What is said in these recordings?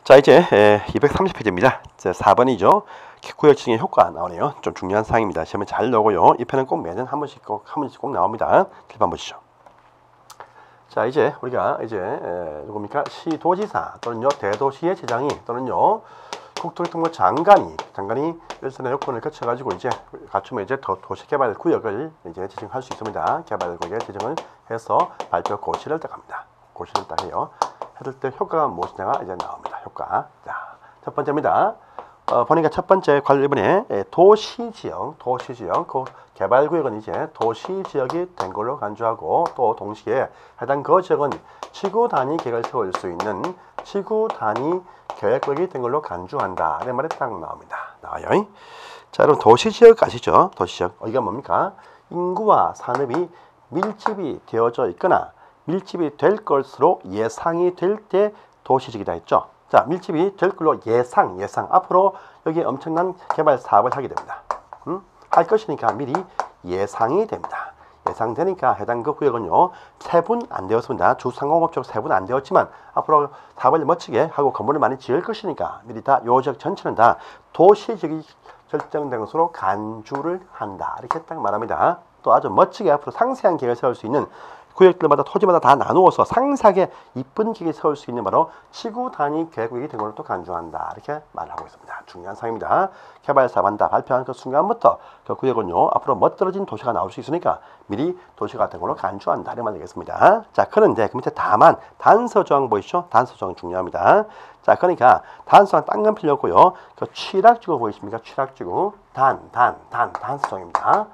자, 이제 230페이지입니다. 4번이죠. 구역 지정의 효과 나오네요. 좀 중요한 사항입니다. 시험에 잘 나오고요. 이 편은 꼭 매년 한 번씩 꼭 나옵니다. 길판 보시죠. 자, 이제 우리가 누굽니까? 시도지사 또는요 대도시의 지장이 또는요 국토교통부 장관이 일선의 요건을 거쳐가지고 이제 갖추면 이제 도시개발 구역을 이제 지정할 수 있습니다. 개발 구역에 지정을 해서 발표 고시를 딱 합니다. 고시를 딱 해요. 했을 때 효과가 무엇이냐가 이제 나옵니다. 효과. 자, 첫 번째입니다. 보니까 첫 번째 관련 이번에 도시지역, 그 개발구역은 이제 도시지역이 된 걸로 간주하고 또 동시에 해당 그 지역은 지구 단위 계획을 세울 수 있는 지구 단위 계획구역이 된 걸로 간주한다. 이런 말이 딱 나옵니다. 나와요. 자, 여러분 도시지역 아시죠? 도시지역. 이게 뭡니까? 인구와 산업이 밀집이 되어져 있거나 밀집이 될 것으로 예상이 될 때 도시지역이다 했죠. 자, 밀집이 될 걸로 예상. 앞으로 여기 엄청난 개발 사업을 하게 됩니다. 할 것이니까 미리 예상이 됩니다. 예상되니까 해당 그 구역은요, 세분 안 되었습니다. 주상공업적 세분 안 되었지만 앞으로 사업을 멋지게 하고 건물을 많이 지을 것이니까 미리 다 요 지역 전체는 다 도시지역이 결정된 것으로 간주를 한다. 이렇게 딱 말합니다. 또 아주 멋지게 앞으로 상세한 계획을 세울 수 있는 구역들마다 토지마다 다 나누어서 상세하게 이쁜 계획을 세울 수 있는 바로 지구 단위 계획이 된 걸로 또 간주한다. 이렇게 말하고 있습니다. 중요한 사항입니다. 개발 사업한다 발표하는 그 순간부터 그 구역은요 앞으로 멋들어진 도시가 나올 수 있으니까 미리 도시가 된 걸로 간주한다. 이렇게 말되겠습니다. 자, 그런데 그 밑에 다만 단서조항 보이시죠? 단서조항 중요합니다. 자, 그러니까 단서는 딴 건 필요 없고요. 그 취락지구 보이십니까? 취락지구 단서조항입니다.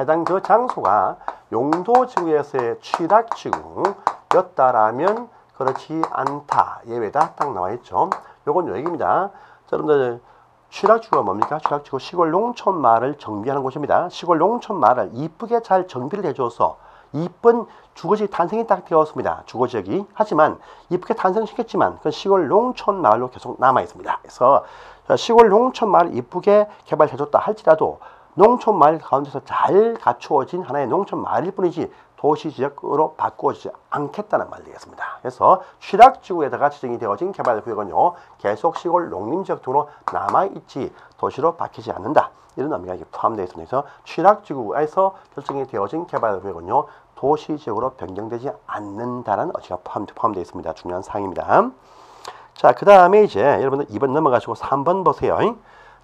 해당 그 장소가 용도지구에서의 취락지구였다라면 그렇지 않다. 예외다. 딱 나와있죠. 요건 요 얘기입니다. 자, 여러분들 취락지구가 뭡니까? 취락지구 시골 농촌 마을을 정비하는 곳입니다. 시골 농촌 마을을 이쁘게 잘 정비를 해줘서 이쁜 주거지역이 탄생이 딱 되었습니다. 주거지역이. 하지만 이쁘게 탄생시켰지만 그 시골 농촌 마을로 계속 남아있습니다. 그래서 시골 농촌 마을을 이쁘게 개발해줬다 할지라도 농촌 마을 가운데서 잘 갖추어진 하나의 농촌 마을일 뿐이지 도시지역으로 바꾸어지지 않겠다는 말이 되겠습니다. 그래서 취락지구에다가 지정이 되어진 개발구역은요 계속 시골 농림지역 등으로 남아있지 도시로 바뀌지 않는다. 이런 의미가 포함되어 있습니다. 그래서 취락지구에서 결정이 되어진 개발구역은요 도시지역으로 변경되지 않는다는 어지가 포함되어 있습니다. 중요한 사항입니다. 자, 그 다음에 이제 여러분들 2번 넘어가시고 3번 보세요.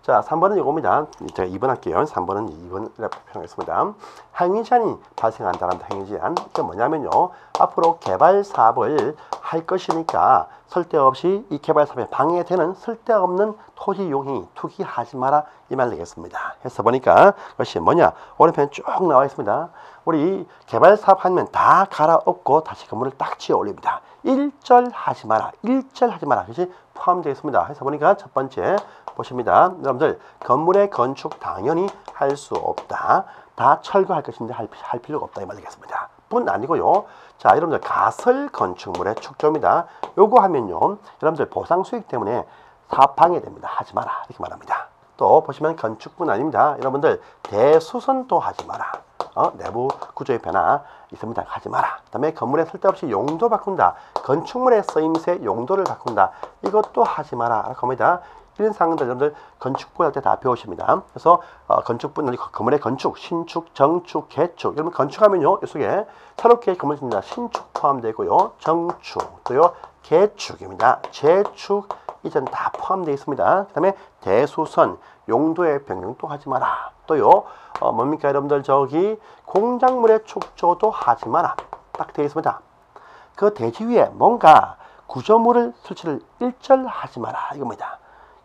자, 3번은 이겁니다. 제가 2번 할게요. 3번은 2번 이렇게 표현했습니다. 행위제한이 발생한다는 행위제한. 이게 뭐냐면요. 앞으로 개발 사업을 할 것이니까 쓸데없이 이 개발 사업에 방해되는 쓸데없는 토지 이용이 투기하지 마라. 이 말 되겠습니다. 해서 보니까 그것이 뭐냐. 오른편에 쭉 나와 있습니다. 우리 개발 사업 하면 다 갈아엎고 다시 건물을 딱 지어 올립니다. 일절하지 마라. 그것이 포함되어 있습니다. 해서 보니까 첫 번째 보십니다. 여러분들 건물의 건축 당연히 할 수 없다. 다 철거할 것인데 할 필요가 없다. 이 말 되겠습니다. 뿐 아니고요. 자, 여러분들 가설 건축물의 축조입니다. 요거 하면요. 여러분들 보상 수익 때문에 사업 방해됩니다. 하지 마라. 이렇게 말합니다. 또 보시면 건축뿐 아닙니다. 여러분들 대수선도 하지 마라. 내부 구조의 변화 있습니다. 하지 마라. 그 다음에 건물에 쓸데없이 용도 바꾼다. 건축물의 쓰임새 용도를 바꾼다. 이것도 하지 마라. 라고 합니다. 이런 사항들 여러분들 건축부 할 때 다 배우십니다. 그래서 건축부는 건물의 건축, 신축, 정축, 개축. 여러분 건축하면요. 이 속에 새롭게 건물 짓는다. 신축 포함되고요. 정축, 또요. 개축입니다. 재축 이전 다 포함되어 있습니다. 그 다음에 대수선, 용도의 변경도 하지 마라. 또요. 뭡니까 여러분들 저기 공작물의 축조도 하지 마라. 딱 되어 있습니다. 그 대지 위에 뭔가 구조물을 설치를 일절하지 마라. 이겁니다.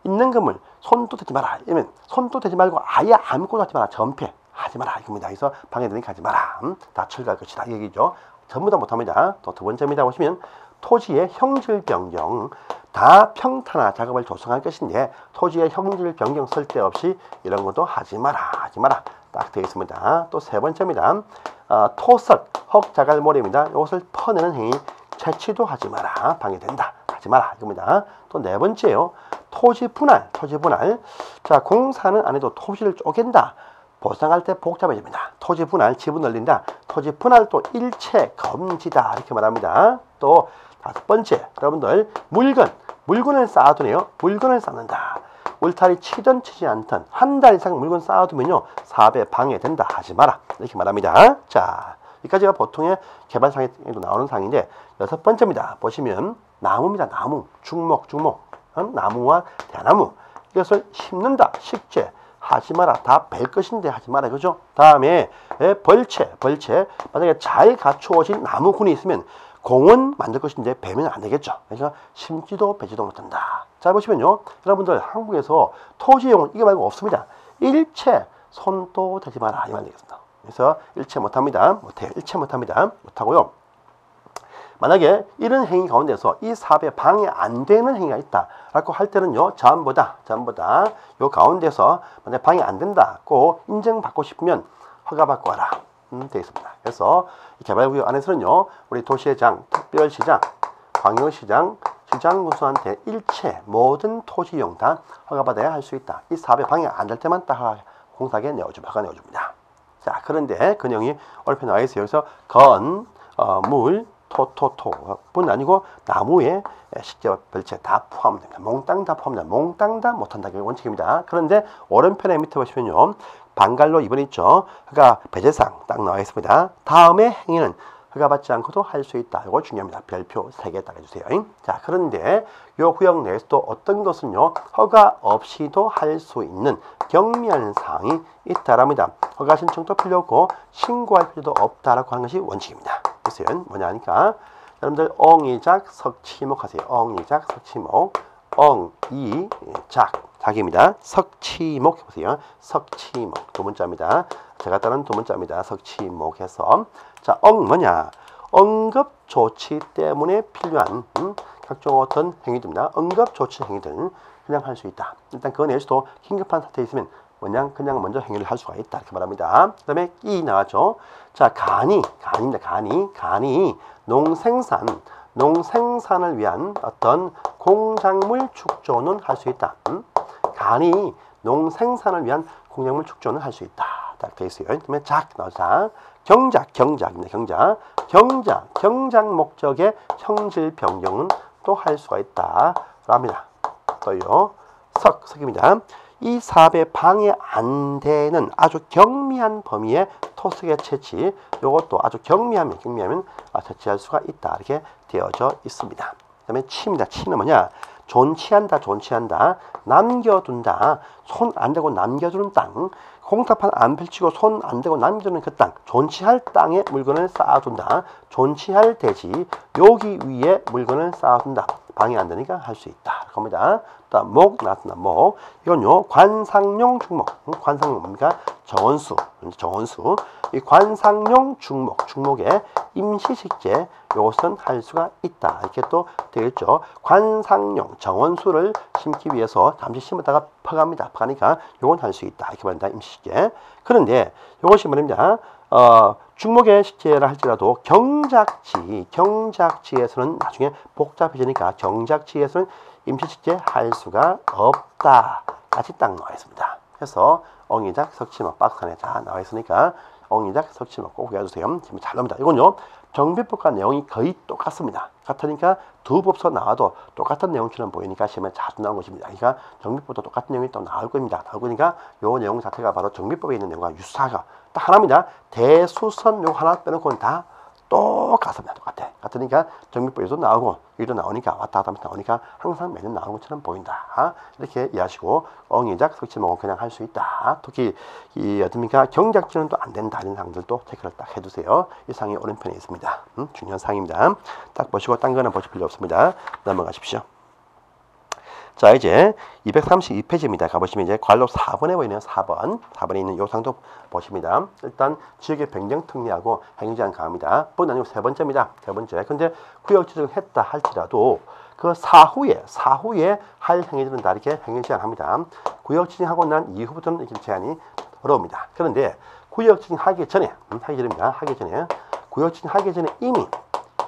있는 건물 손도 대지 마라. 이러면 손도 대지 말고 아예 아무것도 하지 마라. 전폐하지 마라. 이겁니다. 그래서 방해되니까 하지 마라. 다 철거할 것이다. 이 얘기죠. 전부 다 못합니다. 또 두 번째입니다. 보시면 토지의 형질 변경 다 평탄화 작업을 조성할 것인데 토지의 형질 변경 쓸데없이 이런 것도 하지 마라. 딱 되어 있습니다. 또 세 번째입니다. 토석, 흙자갈모래입니다. 이것을 퍼내는 행위 채취도 하지 마라. 방해된다. 하지 마라. 이겁니다. 또 네 번째요. 토지 분할. 자, 공사는 안 해도 토지를 쪼갠다. 보상할 때 복잡해집니다. 토지 분할, 지분 늘린다. 토지 분할도 일체 금지다. 이렇게 말합니다. 또 다섯 번째, 여러분들 물건을 쌓아두네요. 물건을 쌓는다. 울타리 치든 치지 않든 한 달 이상 물건 쌓아두면요 4배 방해된다. 하지 마라. 이렇게 말합니다. 자, 여기까지가 보통의 개발상에도 나오는 상인데 여섯 번째입니다. 보시면 나무입니다. 나무, 중목, 나무와 대나무. 이것을 심는다. 식재. 하지 마라. 다 벨 것인데 하지 마라. 그죠? 다음에 벌채. 만약에 잘 갖추어진 나무군이 있으면 공원 만들 것인데 베면 안 되겠죠. 그래서 심지도 베지도 못한다. 자, 보시면요. 여러분들 한국에서 토지용은 이거 말고 없습니다. 일체 손도 대지 마라. 이 말 되겠습니다. 그래서 일체 못합니다. 못해요. 일체 못합니다. 못하고요. 만약에 이런 행위 가운데서 이 사업에 방해 안 되는 행위가 있다라고 할 때는요, 전부 다 요 가운데서 만약 방해 안 된다고 인정받고 싶으면 허가받고 와라. 되어 있습니다. 그래서 개발구역 안에서는요, 우리 도시회장, 특별시장, 광역시장, 시장군수한테 일체 모든 토지용 다 허가받아야 할 수 있다. 이 사업에 방해 안 될 때만 딱 공사하게 허가 내어줍니다. 자, 그런데 그 내용이 얼핏 나와 있어요. 그래서 물, 토뿐 아니고 나무에 식재와 별채 다 포함됩니다. 몽땅 다 포함됩니다. 몽땅 다 못한다. 게 원칙입니다. 그런데 오른편에 밑에 보시면요. 방갈로 2번 있죠. 허가 배제사항 딱 나와 있습니다. 다음에 행위는 허가받지 않고도 할 수 있다. 이거 중요합니다. 별표 3개 딱 해주세요. 자, 그런데 요 구역 내에서도 어떤 것은요. 허가 없이도 할 수 있는 경미한 사항이 있다랍니다. 허가 신청도 필요 없고 신고할 필요도 없다라고 하는 것이 원칙입니다. 글쎄요. 뭐냐 하니까 여러분들 엉이작 석치목 하세요. 엉이작 석치목. 작입니다. 석치목 해보세요. 석치목 두 문자입니다. 제가 따른 두 문자입니다. 석치목해서 자, 뭐냐? 응급조치 때문에 필요한 각종 어떤 행위들입니다. 응급조치 행위들 그냥 할 수 있다. 일단 그 내에서도 긴급한 사태에 있으면 그냥 먼저 행위를 할 수가 있다. 이렇게 말합니다. 그 다음에 이 나왔죠. 자, 간이입니다. 간이 농생산을 위한 어떤 공작물 축조는 할 수 있다. 간이 농생산을 위한 공작물 축조는 할 수 있다. 딱 되어 있어요. 그다음에 나오자. 경작입니다. 경작 목적의 형질 변경은 또 할 수가 있다. 랍니다. 또요. 석입니다. 이 사업에 방해 안 되는 아주 경미한 범위의 토색의 채취, 이것도 아주 경미하면 채취할 수가 있다. 이렇게 되어져 있습니다. 그 다음에 치입니다. 치는 뭐냐? 존치한다. 남겨둔다. 손 안 대고 남겨두는 땅. 공사판 안 펼치고 손 안 대고 남겨두는 그 땅. 존치할 땅에 물건을 쌓아둔다. 존치할 대지. 여기 위에 물건을 쌓아둔다. 방해 안 되니까 할 수 있다. 겁니다. 목 나왔습니다. 목. 이건요, 관상용 중목. 관상용 뭡니까? 정원수. 이 관상용 중목의 임시식재, 이것은 할 수가 있다. 이렇게 또 되어 있죠. 관상용 정원수를 심기 위해서 잠시 심었다가 퍼갑니다. 퍼가니까 이건 할 수 있다. 이렇게 말합니다. 임시식재. 그런데 이것이 말입니다. 중목의 식재라 할지라도 경작지에서는 나중에 복잡해지니까 경작지에서는 임시식재 할 수가 없다. 같이 딱 나와 있습니다. 그래서 엉이작 석치목 박스 안에 다 나와 있으니까 엉이작 석치목 꼭 외워주세요. 지금 잘 나옵니다. 이건요, 정비법과 내용이 거의 똑같습니다. 같으니까 두 법서 나와도 똑같은 내용처럼 보이니까 시험에 자주 나오는 것입니다. 그러니까 정비법도 똑같은 내용이 또 나올 겁니다. 나올 거니까 요 내용 자체가 바로 정비법에 있는 내용과 유사가 딱 하나입니다. 대수선 요 하나 빼놓고는 다 똑같습니다. 같으니까 정비법에도 나오고 여기도 나오니까 왔다 갔다 하면서 나오니까 항상 매년 나오는 것처럼 보인다. 이렇게 이해하시고 엉이작 석치목은 그냥 할 수 있다. 특히 어떻습니까? 경작지는 또 안 된다. 이런 사항들도 체크를 딱 해두세요. 이 상이 오른편에 있습니다. 중요한 상입니다. 딱 보시고 딴 거는 보실 필요 없습니다. 넘어가십시오. 자, 이제 232페이지입니다. 가보시면 이제 관로 4번에 보이네요. 4번에 있는 요 상도 보십니다. 일단 지역의 변경 특례하고 행정제한 가합니다. 번 아니고 세 번째입니다. 세 번째. 근데 구역 지정을 했다 할지라도 그 사후에 할 행위들은 다 이렇게 행위 제한합니다. 구역 지정하고 난 이후부터는 이렇게 제한이 어려웁니다. 그런데 구역 지정하기 전에 구역 지정하기 전에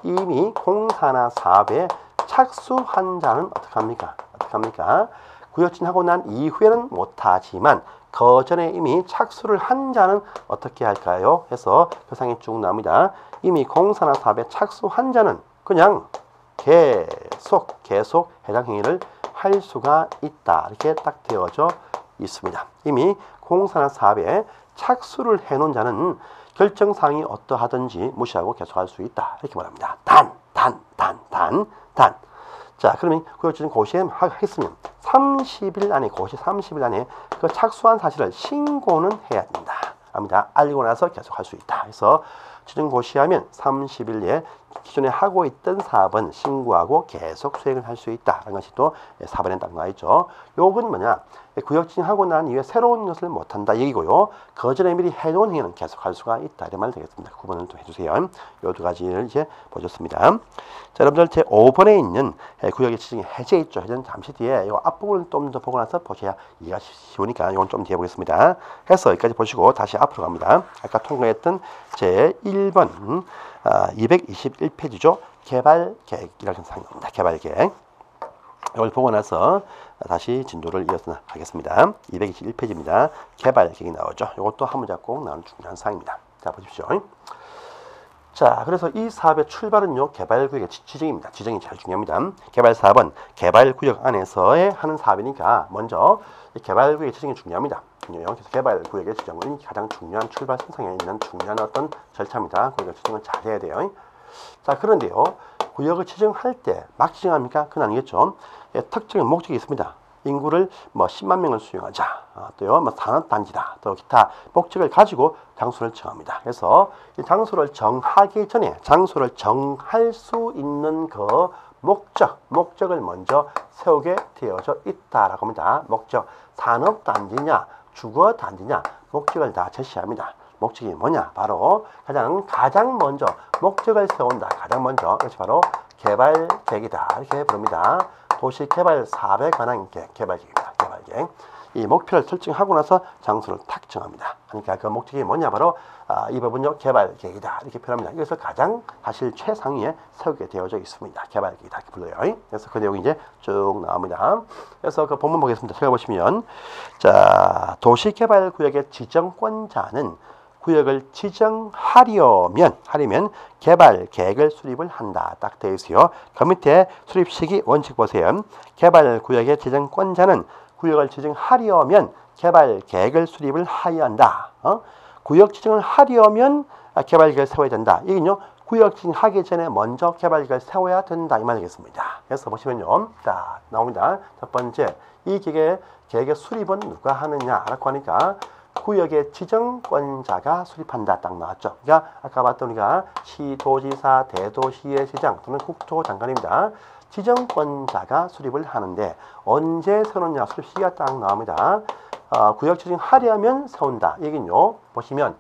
이미 공사나 사업에 착수한 자는 어떻게 합니까? 구역진하고 난 이후에는 못하지만 그 전에 이미 착수를 한 자는 어떻게 할까요? 해서 그 상이 쭉 나옵니다. 이미 공사나 사업에 착수한 자는 그냥 계속 해당 행위를 할 수가 있다. 이렇게 딱 되어져 있습니다. 이미 공사나 사업에 착수를 해놓은 자는 결정사항이 어떠하든지 무시하고 계속할 수 있다. 이렇게 말합니다. 단. 자, 그러면 구역지정 고시에 하겠으면 30일 안에, 고시 30일 안에 그 착수한 사실을 신고는 해야 된다. 합니다. 알고 나서 계속 할 수 있다. 그래서 지정 고시하면 30일 내에 기존에 하고 있던 사업은 신고하고 계속 수행을 할 수 있다. 라는 것이 또 4번에 딱 나와 있죠. 요건 뭐냐? 구역 지정하고 난 이후에 새로운 것을 못한다 얘기고요. 그 전에 미리 해놓은 행위는 계속 할 수가 있다. 이런 말 되겠습니다. 9번을 또 해주세요. 요 두 가지를 이제 보셨습니다. 자, 여러분들 제 5번에 있는 구역의 지정의 해제 있죠. 해제는 잠시 뒤에 이 앞부분을 좀 더 보고 나서 보셔야 이해가 쉬우니까 이건 좀 뒤에 보겠습니다. 해서 여기까지 보시고 다시 앞으로 갑니다. 아까 통과했던 제 1번 221페이지죠. 개발계획이라는 상입니다. 개발계획. 이걸 보고 나서 다시 진도를 이어서 하겠습니다. 221페이지입니다. 개발계획이 나오죠. 이것도 한 문제 꼭 나오는 중요한 사항입니다. 자, 보십시오. 자, 그래서 이 사업의 출발은요, 개발구역의 지정입니다. 지정이 제일 중요합니다. 개발사업은 개발구역 안에서의 하는 사업이니까 먼저 이 개발구역의 지정이 중요합니다. 그래서 개발구역의 지정은 가장 중요한 출발 선상에 있는 중요한 어떤 절차입니다. 구역의 지정을 잘 해야 돼요. 자, 그런데요, 구역을 지정할 때 막 지정합니까? 그건 아니겠죠. 특정의 목적이 있습니다. 인구를 뭐 10만 명을 수용하자, 또요 뭐 산업단지다, 또 기타 목적을 가지고 장소를 정합니다. 그래서 이 장소를 정하기 전에 장소를 정할 수 있는 그 목적을 먼저 세우게 되어져 있다라고 합니다. 목적, 산업단지냐, 주거단지냐, 목적을 다 제시합니다. 목적이 뭐냐? 바로 가장 먼저 목적을 세운다. 가장 먼저 그것이 바로 개발계획이다. 이렇게 부릅니다. 도시개발 사업에 관한 개발계획입니다. 개발계획. 이 목표를 설정하고 나서 장소를 탁 정합니다. 그러니까 그 목적이 뭐냐? 바로 이 부분요 개발계획이다. 이렇게 표현합니다. 이것을 가장 사실 최상위에 세우게 되어져 있습니다. 개발계획이다. 이렇게 불러요. 그래서 그 내용이 이제 쭉 나옵니다. 그래서 그 본문 보겠습니다. 찾아보시면 자, 도시개발구역의 지정권자는 구역을 지정하려면 개발계획을 수립을 한다. 딱 되어 있어요. 그 밑에 수립 시기 원칙 보세요. 개발구역의 지정권자는 구역을 지정하려면 개발계획을 수립을 하여야 한다. 구역 지정을 하려면 개발계획을 세워야 된다. 이건요, 구역 지정하기 전에 먼저 개발계획을 세워야 된다. 이 말이겠습니다. 그래서 보시면요, 자, 나옵니다. 첫 번째, 이 계획의 수립은 누가 하느냐라고 하니까 구역의 지정권자가 수립한다. 딱 나왔죠. 그러니까 아까 봤던 우리가 시도지사, 대도시의 시장 또는 국토장관입니다. 지정권자가 수립을 하는데 언제 세우느냐 수립 시기가 딱 나옵니다. 구역 지정하려면 세운다. 얘긴요. 보시면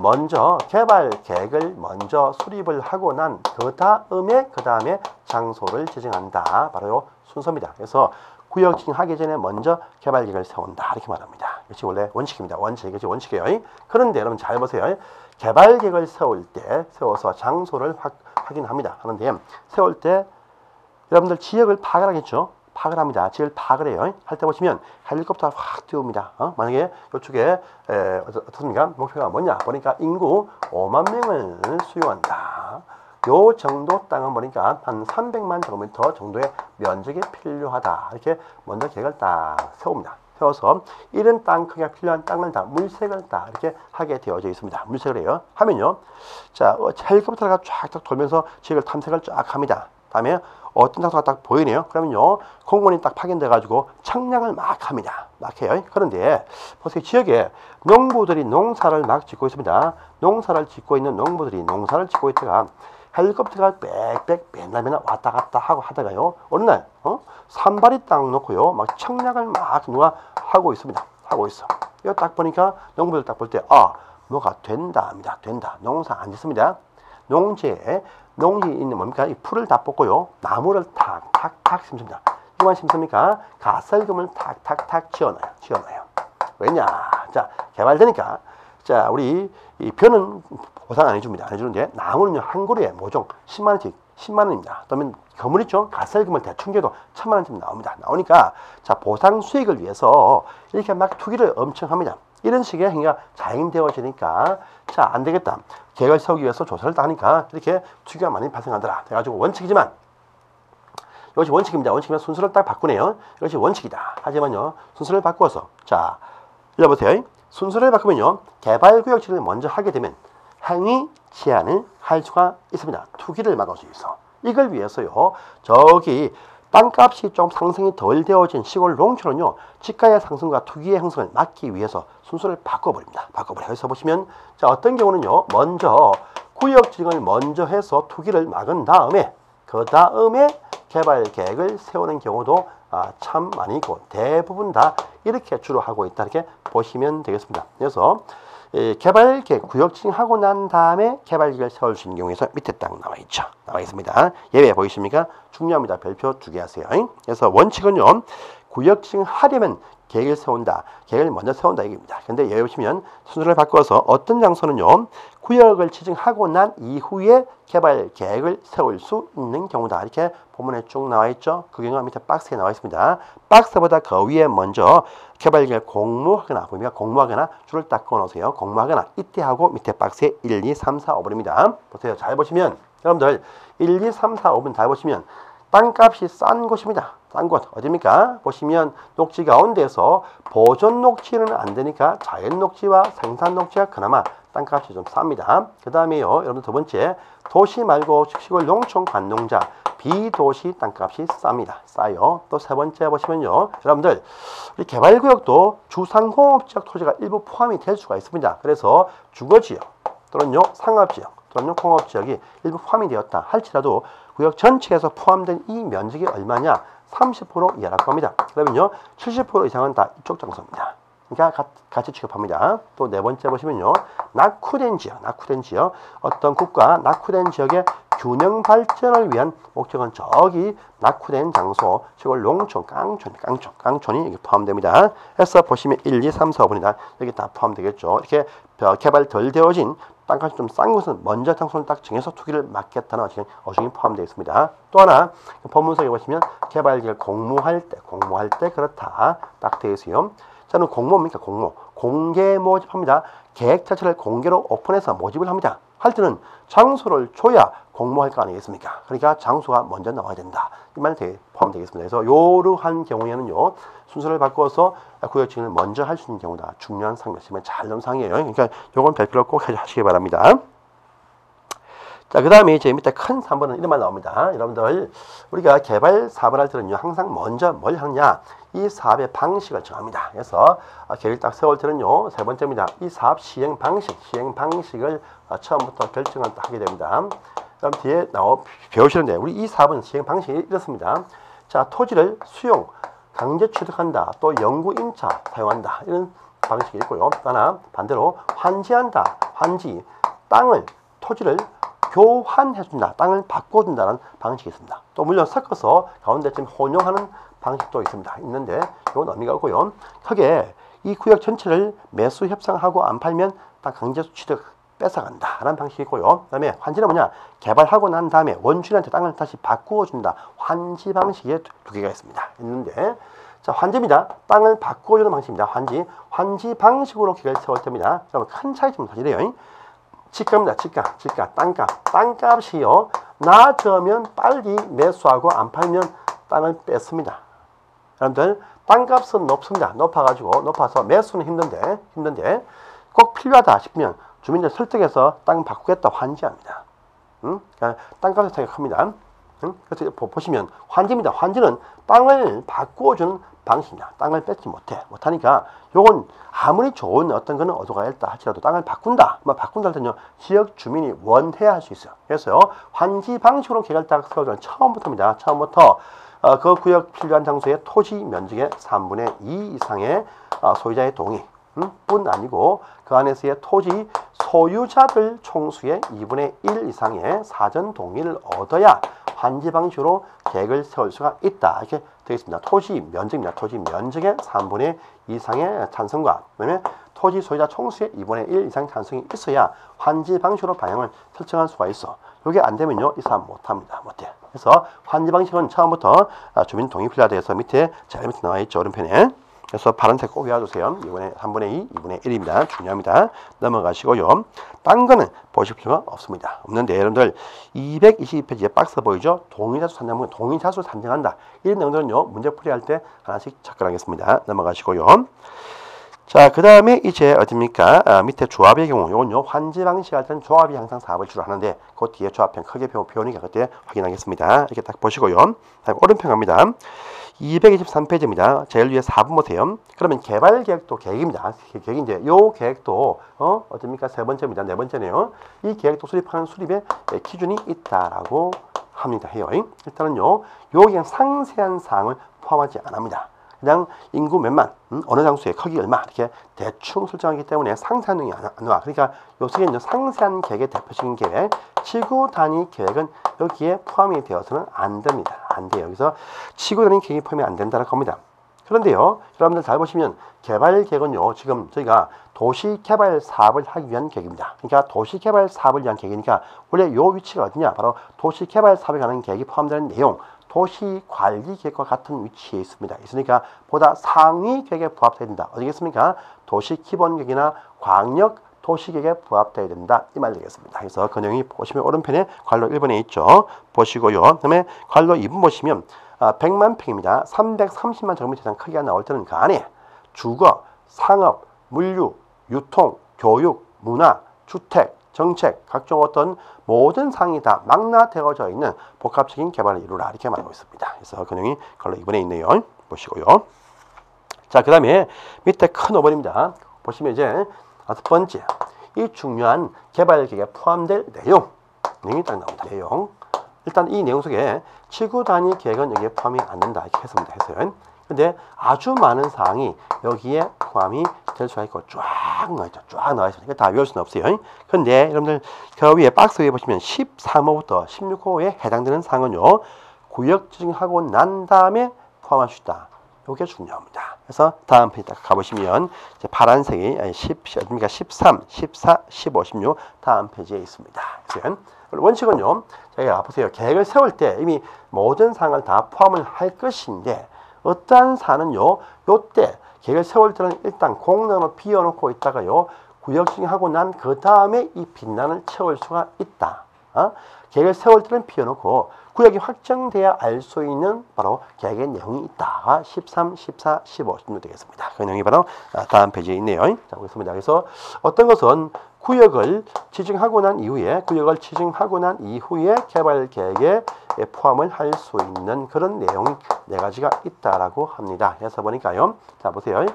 먼저 개발계획을 먼저 수립을 하고 난 그 다음에 장소를 지정한다. 바로 요 순서입니다. 그래서 구역 지정하기 전에 먼저 개발계획을 세운다. 이렇게 말합니다. 이것이 원래 원칙입니다. 이것이 원칙이에요. 그런데 여러분 잘 보세요. 개발계획을 세워서 장소를 확인합니다. 하는데 세울 때 여러분들 지역을 파악을 하겠죠. 파악을 합니다. 지역을 파악을 해요. 할 때 보시면 헬리콥터가 확 띄웁니다. 만약에 이쪽에 어떻습니까? 목표가 뭐냐? 보니까 인구 5만 명을 수용한다. 요 정도 땅은 보니까 한 300만 제곱미터 정도의 면적이 필요하다. 이렇게 먼저 계획을 딱 세웁니다. 세워서 이런 땅 크기가 필요한 땅을 다 물색을 다 이렇게 하게 되어져 있습니다. 물색을 해요. 하면요, 자, 헬리콥터가 쫙 돌면서 지역을 탐색을 쫙 합니다. 다음에 어떤 장소가 딱 보이네요. 그러면요, 공무원이 딱 파견돼 가지고 청량을 막 합니다. 막 해요. 그런데 보세요, 지역에 농부들이 농사를 막 짓고 있습니다. 농사를 짓고 있는 농부들이 농사를 짓고 있다가 헬리콥터가 빽빽 맨날 왔다 갔다 하고 하다가요, 어느 날 산발이 딱 놓고요, 막 청량을 막 누가 하고 있습니다. 하고 있어. 이거 딱 보니까 농부들 딱 볼 때 뭐가 된답니다. 된다. 농사 안 짓습니다. 농지에 있는 뭡니까? 이 풀을 다 뽑고요, 나무를 탁탁탁 심습니다. 이만 심습니까? 가설금을 탁탁탁 지어놔요. 왜냐? 자, 개발되니까, 자, 우리 이 벼는 보상 안 해줍니다. 안 해주는데 나무는요, 한 그루에 모종 10만원씩 10만원입니다. 그러면 건물 있죠? 가설금을 대충 줘도 1000만원쯤 나옵니다. 나오니까 자, 보상 수익을 위해서 이렇게 막 투기를 엄청 합니다. 이런 식의 행위가 자행되어지니까 자, 안 되겠다. 계획을 세우기 위해서 조사를 딱 하니까 이렇게 투기가 많이 발생하더라. 그래가지고 원칙이지만 이것이 원칙입니다. 원칙이면 순서를 딱 바꾸네요. 이것이 원칙이다. 하지만요, 순서를 바꾸어서, 자, 읽어보세요. 순서를 바꾸면요, 개발구역 지정을 먼저 하게 되면 행위 제한을 할 수가 있습니다. 투기를 막을 수 있어. 이걸 위해서요, 저기 땅값이 좀 상승이 덜 되어진 시골 농촌은요, 집가의 상승과 투기의 형성을 막기 위해서 순서를 바꿔버립니다. 바꿔버려. 그래서 보시면, 자, 어떤 경우는요, 먼저 구역 지정을 먼저 해서 투기를 막은 다음에, 그 다음에 개발 계획을 세우는 경우도 참 많이 있고, 대부분 다 이렇게 주로 하고 있다. 이렇게 보시면 되겠습니다. 그래서 개발 계획 구역 지정하고 난 다음에 개발 계획을 세울 수 있는 경우에서 밑에 딱 나와 있죠. 나와 있습니다. 예외 보이십니까? 중요합니다. 별표 2개 하세요. 그래서 원칙은요, 구역 지정하려면 계획을 세운다. 계획을 먼저 세운다 얘기입니다. 근데 여기 보시면 순서를 바꿔서 어떤 장소는요, 구역을 지정하고 난 이후에 개발 계획을 세울 수 있는 경우다. 이렇게 본문에 쭉 나와 있죠. 그 경우가 밑에 박스에 나와 있습니다. 박스보다 그 위에 먼저 개발 계획을 공모하거나, 보니까 공모하거나 줄을 딱 그어놓으세요. 공모하거나 이때 하고 밑에 박스에 1, 2, 3, 4, 5번입니다. 보세요. 잘 보시면 여러분들 1, 2, 3, 4, 5번 잘 보시면 땅값이 싼 곳입니다. 싼 곳 어디입니까? 보시면 녹지 가운데서 보존 녹지는 안 되니까 자연 녹지와 생산 녹지가 그나마 땅값이 좀 쌉니다. 그 다음에요, 여러분 두 번째, 도시 말고 시골 농촌 관농자 비도시 땅값이 쌉니다. 싸요. 또 세 번째 보시면요, 여러분들 우리 개발구역도 주상공업지역 토지가 일부 포함이 될 수가 있습니다. 그래서 주거지역 또는요 상업지역 또는 공업지역이 일부 포함이 되었다 할지라도 구역 전체에서 포함된 이 면적이 얼마냐? 30% 이하라고 합니다. 그러면요, 70% 이상은 다 이쪽 장소입니다. 그러니까 같이 취급합니다. 또 네 번째 보시면요, 낙후된 지역, 어떤 국가 낙후된 지역의 균형 발전을 위한 목적은 저기 낙후된 장소, 시골 농촌, 깡촌이 여기 포함됩니다. 해서 보시면 1, 2, 3, 4번이다. 여기 다 포함되겠죠. 이렇게 개발 덜 되어진 땅값이 좀 싼 곳은 먼저 장소를 딱 정해서 투기를 막겠다는 어중이 포함되어 있습니다. 또 하나, 법문석에 보시면 개발계획 공모할 때 그렇다 딱 되어 있어요. 저는 공모입니까? 공개 모집합니다. 계획 자체를 공개로 오픈해서 모집을 합니다. 할 때는 장소를 줘야 공모할 거 아니겠습니까? 그러니까 장소가 먼저 나와야 된다. 이 말이 포함되겠습니다. 그래서 요러한 경우에는요, 순서를 바꿔서 구역 지정을 먼저 할 수 있는 경우다. 중요한 상명심에 잘 넣은 상이에요. 그러니까 요건 별표로 꼭 하시기 바랍니다. 자, 그 다음에 이제 밑에 큰 3번은 이런 말 나옵니다. 여러분들, 우리가 개발 사업을 할 때는요, 항상 먼저 뭘 하느냐? 이 사업의 방식을 정합니다. 그래서 계획을 딱 세울 때는요, 세 번째입니다. 이 사업 시행 방식을 처음부터 결정을 하게 됩니다. 그럼 뒤에 배우시는데, 우리 이 사업은 시행 방식이 이렇습니다. 자, 토지를 수용, 강제 취득한다, 또 영구 임차 사용한다, 이런 방식이 있고요. 하나 반대로 환지한다, 토지를 교환해준다, 땅을 바꿔준다는 방식이 있습니다. 또 물론 섞어서 가운데쯤 혼용하는 방식도 있는데 이건 의미가 없고요. 크게 이 구역 전체를 매수 협상하고 안 팔면 땅 강제 취득 뺏어간다 라는 방식이 있고요. 그 다음에 환지는 뭐냐? 개발하고 난 다음에 원주민한테 땅을 다시 바꾸어 준다. 환지 방식에 두 개가 있는데, 자, 환지입니다. 땅을 바꾸어 주는 방식입니다. 환지 방식으로 계획을 세울 때입니다. 여러분, 큰 차이점 사실이에요. 집가입니다. 집가, 땅값이요, 낮으면 빨리 매수하고 안 팔면 땅을 뺐습니다. 여러분들, 땅값은 높아서 매수는 힘든데 꼭 필요하다 싶으면 주민들 설득해서 땅 바꾸겠다 환지합니다. 그러니까 땅값의 차이가 큽니다. 그래서 보시면 환지입니다. 환지는 땅을 바꾸어주는 방식이냐. 땅을 뺏지 못하니까 요건 아무리 좋은 어떤 거는 얻어가야 했다 할지라도 땅을 바꾼다 할 때는요, 지역 주민이 원해야 할 수 있어요. 그래서 환지 방식으로 계획을 딱 세워주는 처음부터 그 구역 필요한 장소의 토지 면적의 3분의 2 이상의 소유자의 동의 뿐 아니고 그 안에서의 토지 소유자들 총수의 2분의 1 이상의 사전 동의를 얻어야 환지 방식으로 계획을 세울 수가 있다. 이렇게 되어 있습니다. 토지 면적입니다. 토지 면적의 3분의 2 이상의 찬성과 그다음에 토지 소유자 총수의 2분의 1 이상 찬성이 있어야 환지 방식으로 방향을 설정할 수가 있어. 이게 안 되면요, 이 사람 못해. 그래서 환지 방식은 처음부터 주민 동의 필요하다 해서 밑에 제일 밑에 나와 있죠. 오른편에. 그래서 파란색 꼭 외워두세요. 이번에 3분의 2, 2분의 1입니다. 중요합니다. 넘어가시고요. 딴 거는 보실 필요가 없습니다. 없는데 여러분들 222페이지에 박스 보이죠? 동의자수 산정, 동의자수 산정한다. 이런 내용들은요. 문제 풀이할 때 하나씩 접근하겠습니다. 넘어가시고요. 자, 그 다음에 이제 어딥니까? 밑에 조합의 경우, 요건요, 환지 방식 할 때는 조합이 항상 4을 주로 하는데, 그 뒤에 조합편 크게 표현이니까 그때 확인하겠습니다. 이렇게 딱 보시고요. 다음 오른편 갑니다. 223페이지입니다. 제일 위에 4번 보세요. 그러면 개발 계획도 계획입니다. 계획인데, 요 계획도, 어딥니까? 세 번째입니다. 네 번째네요. 이 계획도 수립하는 수립에 기준이 있다라고 합니다. 해요. 일단은요, 요 그냥 상세한 사항을 포함하지 않습니다. 그냥 인구 몇만, 어느 장소의 크기 얼마 이렇게 대충 설정하기 때문에 상세한 내용이 안 나와. 그러니까 요새는 상세한 계획의 대표적인 계획, 지구 단위 계획은 여기에 포함이 되어서는 안 됩니다. 안 돼요. 여기서 지구 단위 계획이 포함이 안 된다는 겁니다. 그런데요, 여러분들 잘 보시면 개발 계획은요, 지금 저희가 도시 개발 사업을 하기 위한 계획입니다. 그러니까 도시 개발 사업을 위한 계획이니까 원래 요 위치가 어디냐? 바로 도시 개발 사업에 관한 계획이 포함되는 내용. 도시 관리 계획과 같은 위치에 있습니다. 있으니까 보다 상위 계획에 부합되어야 된다. 어디겠습니까? 도시 기본 계획이나 광역 도시 계획에 부합되어야 된다. 이 말 되겠습니다. 그래서 그 내용이 보시면 오른편에 괄호 1번에 있죠. 보시고요. 그 다음에 괄호 2번 보시면 100만 평입니다. 330만 제곱미터 이상 크기가 나올 때는 그 안에 주거, 상업, 물류, 유통, 교육, 문화, 주택, 정책, 각종 어떤 모든 사항이 다 망라되어져 있는 복합적인 개발을 이루라 이렇게 말하고 있습니다. 그래서 그 내용이 컬러 2번에 있네요. 보시고요. 자, 그 다음에 밑에 큰 5번입니다. 보시면 이제 5번째 이 중요한 개발 계획에 포함될 내용이 딱 나옵니다. 내용. 일단 이 내용 속에 지구 단위 계획은 여기에 포함이 안 된다 이렇게 했습니다. 했어요. 근데 아주 많은 사항이 여기에 포함이 될 수가 있고 쫙 나와있죠. 쫙 나와있어요. 이거 다 외울 수는 없어요. 근데 여러분들 그 위에 박스 위에 보시면 13호부터 16호에 해당되는 사항은요. 구역 지정하고 난 다음에 포함할 수 있다. 이게 중요합니다. 그래서 다음 페이지 딱 가보시면 이제 파란색이 13, 14, 15, 16 다음 페이지에 있습니다. 원칙은요. 제가 보세요. 계획을 세울 때 이미 모든 사항을 다 포함을 할 것인데 어떠한 사안은요, 요때 계획을 세울 때는 일단 공간을 비워놓고 있다가요, 구역 지정하고 난 그 다음에 이 빈난을 채울 수가 있다. 계획을 세울 때는 비워놓고 구역이 확정돼야 알 수 있는 바로 계획의 내용이 있다. 13, 14, 15, 16 되겠습니다. 그 내용이 바로 다음 페이지에 있네요. 자, 보겠습니다. 그래서 어떤 것은 구역을 지정하고 난 이후에 개발 계획에 포함을 할 수 있는 그런 내용이 4가지가 있다라고 합니다. 그래서 보니까요. 자, 보세요.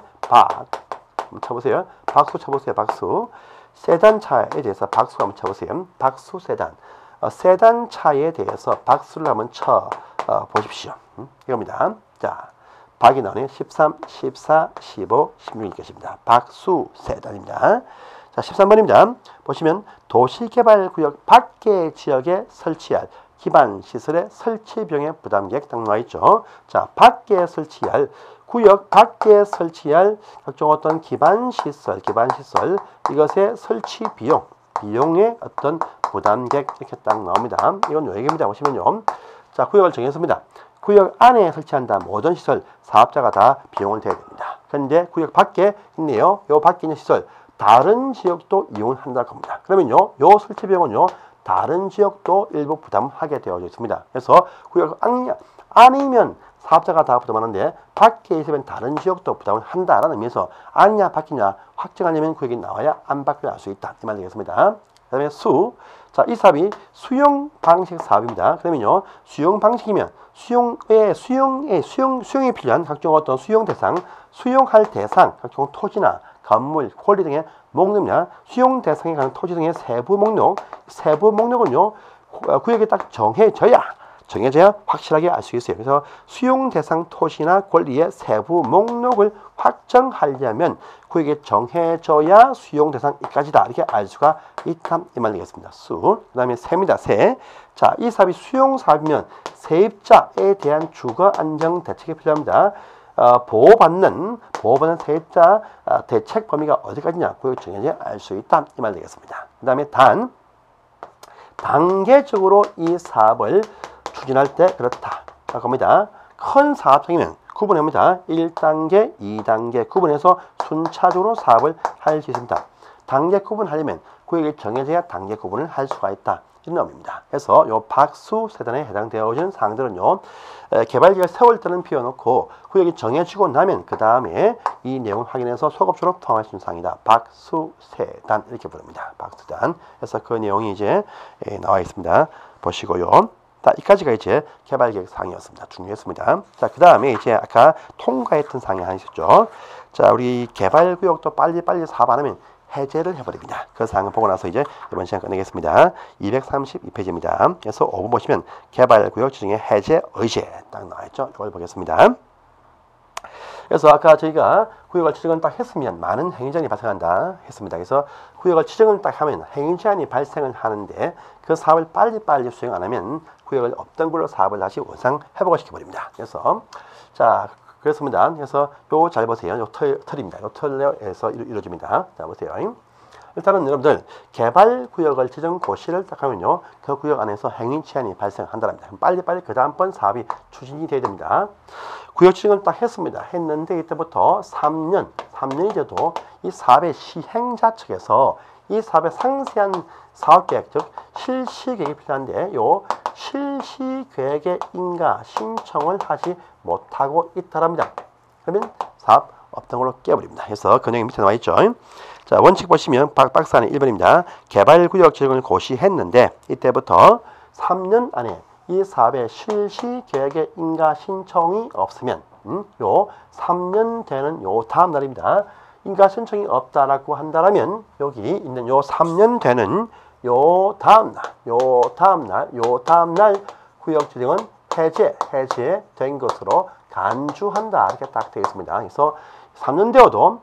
쳐보세요. 박수 쳐보세요. 박수. 세단차에 대해서 박수 한번 쳐보세요. 박수 세단. 세단차에 대해서 박수를 한번 쳐 보십시오. 이겁니다. 자, 박이 나오네요. 13, 14, 15, 16이 것입니다. 박수 세단입니다. 자, 13번입니다. 보시면 도시개발구역 밖의 지역에 설치할 기반시설의 설치 비용의 부담계획 딱 나와있죠. 자, 밖에 설치할 구역 밖에 설치할 각종 어떤 기반시설 이것의 설치 비용의 어떤 부담계획 이렇게 딱 나옵니다. 이건 요 얘기입니다. 보시면요. 자, 구역을 정했습니다. 구역 안에 설치한다 모든 시설 사업자가 다 비용을 대야 됩니다. 그런데 구역 밖에 있네요. 요 밖에 있는 시설 다른 지역도 이용을 한다고 합니다. 그러면요, 요 설치 비용은요, 다른 지역도 일부 부담하게 되어져 있습니다. 그래서 구역 아니면 사업자가 다 부담하는데 밖에 있으면 다른 지역도 부담을 한다라는 의미에서 아니냐 밖이냐 확정하려면 구역이 나와야 안 받게 할 수 있다. 이 말 되겠습니다. 그 다음에 자, 이 사업이 수용 방식 사업입니다. 그러면요, 수용 방식이면 수용에 필요한 각종 어떤 수용할 대상, 각종 토지나 건물, 권리 등의 목록이나 수용 대상에 관한 토지 등의 세부 목록은요, 구역에 딱 정해져야 확실하게 알 수 있어요. 그래서 수용 대상 토지나 권리의 세부 목록을 확정하려면 구역에 정해져야 수용 대상 이까지다 이렇게 알 수가 있다 이 말 되겠습니다. 그 다음에 세입니다. 세. 자, 이 사업이 수용 사업이면 세입자에 대한 주거 안정 대책이 필요합니다. 보호받는 세입자 대책 범위가 어디까지냐 구역 정해져야 알 수 있다 이 말 되겠습니다. 그 다음에 단계적으로 이 사업을 추진할 때 그렇다. 겁니다. 큰 사업장이면 구분합니다. 1단계, 2단계 구분해서 순차적으로 사업을 할 수 있습니다. 단계 구분하려면 구역이 정해져야 단계 구분을 할 수가 있다. 이런 의미입니다. 그래서 요 박수 세단에 해당되어지는 사항들은요, 개발계획 세울 때는 비워놓고 구역이 정해지고 나면 그 다음에 이 내용을 확인해서 소급적으로 포함할 수 있는 사항이다. 박수 세단 이렇게 부릅니다. 박수단. 그래서 그 내용이 이제 나와 있습니다. 보시고요. 자, 이까지가 이제 개발계획 사항이었습니다. 중요했습니다. 자, 그 다음에 이제 아까 통과했던 사항이 하나 있었죠. 자, 우리 개발구역도 빨리빨리 사업 안 하면 해제를 해버립니다. 그 사항을 보고 나서 이제 이번 시간 끝내겠습니다. 232페이지입니다. 그래서 5번 보시면 개발구역 지정의 해제 의제 딱 나와있죠. 이걸 보겠습니다. 그래서 아까 저희가 구역을 지정을 딱 했으면 많은 행위제한이 발생한다 했습니다. 그래서 구역을 지정을 딱 하면 행위제한이 발생을 하는데 그 사업을 빨리빨리 수행 안 하면 구역을 없던 걸로 사업을 다시 원상 회복을 시켜버립니다. 그래서 자, 그렇습니다. 그래서 요 잘 보세요. 요 틀입니다. 요 틀에서 이루어집니다. 자, 보세요. 일단은 여러분들 개발구역을 지정 고시를 딱 하면요, 그 구역 안에서 행위 제한이 발생한다랍니다. 빨리빨리 그 다음번 사업이 추진이 돼야 됩니다. 구역 지정을 딱 했습니다. 했는데 이때부터 3년이 돼도 이 사업의 시행자 측에서 이 사업의 상세한 사업계획, 즉 실시계획이 필요한데 요 실시계획의 인가 신청을 하지 못하고 있다랍니다. 그러면 사업 없던 걸로 깨버립니다. 그래서 그 내용이 밑에 나와 있죠. 자, 원칙 보시면 박스 안에 1번입니다. 개발구역 지정을 고시했는데 이때부터 3년 안에 이 사업의 실시계획의 인가 신청이 없으면 요 3년 되는 요 다음 날입니다. 인가 신청이 없다라고 한다면 여기 있는 요 3년 되는 요 다음 날 구역 지정은 해제된 것으로 간주한다. 이렇게 딱 되어 있습니다. 그래서 3년 되어도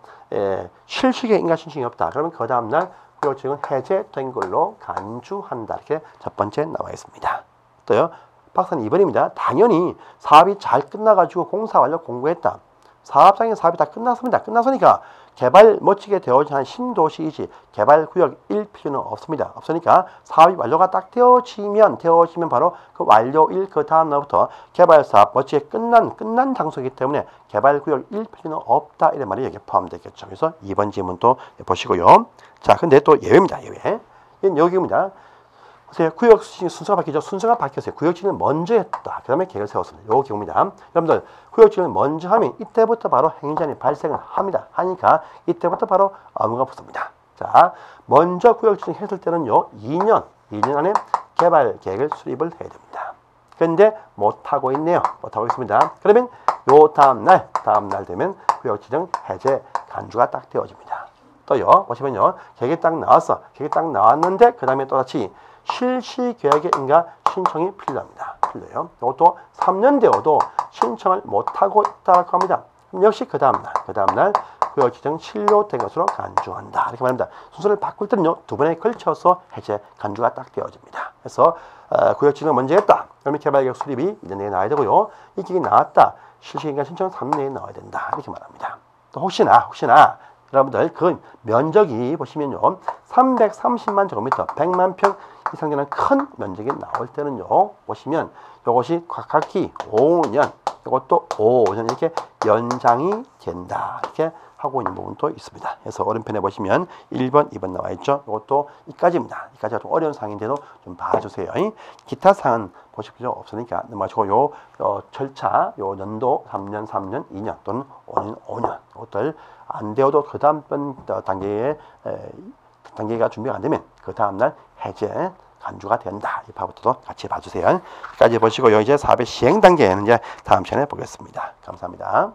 실시계 인가 신청이 없다. 그러면 그 다음 날 구역 지정은 해제된 걸로 간주한다. 이렇게 첫 번째 나와 있습니다. 또요. 박스는 2번입니다. 당연히 사업이 잘 끝나가지고 공사 완료 공고했다. 사업장의 사업이 다 끝났습니다. 끝났으니까 개발 멋지게 되어진 한 신도시이지 개발구역일 필요는 없습니다. 없으니까 사업이 완료가 딱 되어지면 바로 그 완료일 그 다음 날부터 개발사업 멋지게 끝난 장소이기 때문에 개발구역일 필요는 없다. 이런 말이 여기에 포함되겠죠. 그래서 2번 질문도 보시고요. 자, 근데 또 예외입니다. 예외. 이건 여기입니다. 구역 순서가 바뀌죠. 순서가 바뀌었어요. 구역 지정을 먼저 했다. 그 다음에 계획을 세웠습니다. 요 경우입니다. 여러분들 구역 지정을 먼저 하면 이때부터 바로 행위제한이 발생을 합니다. 하니까 이때부터 바로 의무가 붙습니다. 자, 먼저 구역 지정했을 때는요, 2년 안에 개발 계획을 수립을 해야 됩니다. 그런데 못하고 있네요. 못하고 있습니다. 그러면 요 다음 날 되면 구역 지정 해제 간주가 딱 되어집니다. 또요, 보시면요, 계획이 딱 나왔어. 계획이 딱 나왔는데 그 다음에 또다시 실시계획의 인가 신청이 필요합니다. 필요해요. 이것도 3년 되어도 신청을 못하고 있다고 합니다. 역시 그 다음날 구역 지정 실료된 것으로 간주한다. 이렇게 말합니다. 순서를 바꿀 때는요, 두 번에 걸쳐서 해제 간주가 딱 되어집니다. 그래서 구역 지정을 먼저 했다. 그러면 개발계획 수립이 2년 내에 나와야 되고요. 이 계획이 나왔다. 실시인가 신청은 3년 내에 나와야 된다. 이렇게 말합니다. 또 혹시나 여러분들 그 면적이 보시면요, 330만 제곱미터, 100만 평 이상 되는 큰 면적이 나올 때는요, 보시면 이것이 각각이 5년, 이것도 5년 이렇게 연장이 된다. 이렇게 하고 있는 부분도 있습니다. 그래서 오른편에 보시면 1번, 2번 나와 있죠. 이것도 이까지입니다. 이까지가 좀 어려운 사항인데도 좀 봐주세요. 기타 사항은 보실 필요 없으니까 넘어가시고 요 절차, 요 연도 3년, 2년 또는 5년 이것들 안 되어도 그 다음 단계가 준비가 안 되면 그 다음날 해제 간주가 된다. 이 파부터도 같이 봐주세요. 여기까지 보시고요. 이제 사업의 시행 단계는 이제 다음 시간에 보겠습니다. 감사합니다.